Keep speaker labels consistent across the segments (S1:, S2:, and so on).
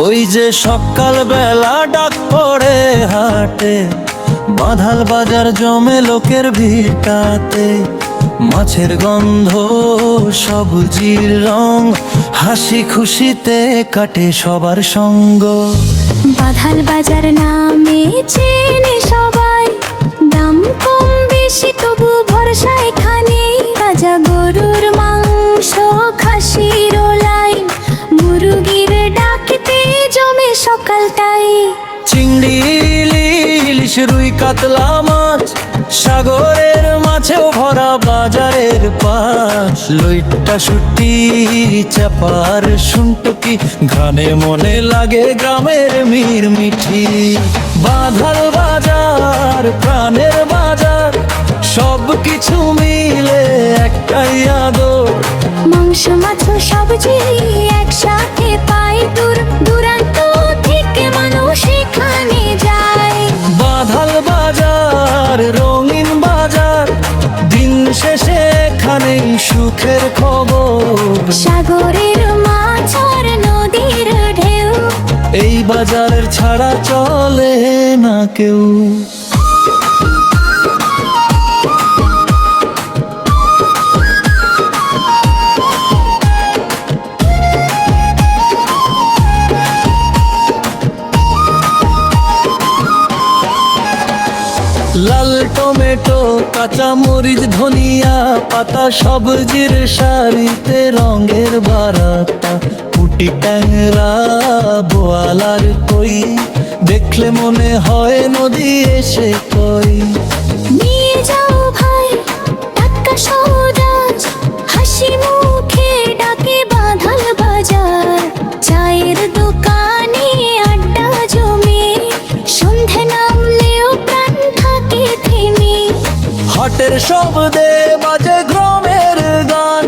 S1: ওই যে সকাল বেলা ডাক পড়ে হাটে, বাঁধাল বাজার জমে লোকের ভিড়টাতে। মাছের গন্ধ, সবজির রং, হাসি খুশিতে কাটে সবার সঙ্গ।
S2: বাঁধাল বাজার নামে চেনে সবাই, দাম কম বেশি তবু ভরসা এখানে। তাজা গরুর মাংস, খাসির লাইন, মুরগির ডাকতে জমে সকালটাই।
S1: চিংড়ি, ইলিশ, রুই, কাতলা মাছ, সাগরের মাছেও ভরা বাজারের পাশ। লইট্টা, শুটকি, চাপার শুনটুকি, ঘ্রাণে মনে লাগে গ্রামের মিরমিঠি। বাঁধাল বাজার প্রাণের বাজার, সব কিছু মিলে একটাই আদর।
S2: মাংস, মাছ, সবজি একসাথে পাই, দূর দূরান্ত থেকে মানুষ এখানে যায়।
S1: বাঁধাল বাজার রঙিন বাজার, দিন শেষে এখানেই সুখের খবর।
S2: সাগরের মাছ আর নদীর ঢেউ,
S1: এই বাজারের ছাড়া চলে না কেউ। লাল টমেটো, কাঁচা মরিচ, ধনিয়া পাতা, সবজির সারিতে রঙের বারাতা। পুটি, ট্যাংরা, বোয়াল আর কই, দেখলে মনে হয় নদী এসে কই।
S2: নিয়ে যাও ভাই টাটকা সওদা, হাসি মুখে ডাকে বাঁধাল বাজার। চায়ের দোকানে আড্ডা জমে, সন্ধে নামলেও প্রাণ থাকে থেমে।
S1: হাটের শব্দে বাজে গ্রামের গান,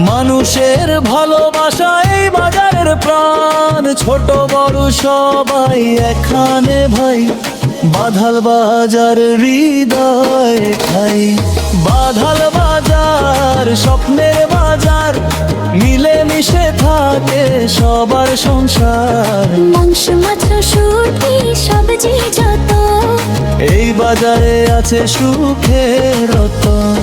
S1: মানুষের ভালোবাসা এই বাজারের প্রাণ। ছোট বড় সবাই এখানে ভাই, বাঁধাল বাজার হৃদয় খাই। বাঁধাল বাজার স্বপ্নের বাজার, মিলে মিশে থাকে সবার সংসার।
S2: মাংস, মাছ, শুটকি, সবজি যত,
S1: এই বাজারে আছে সুখের রতন।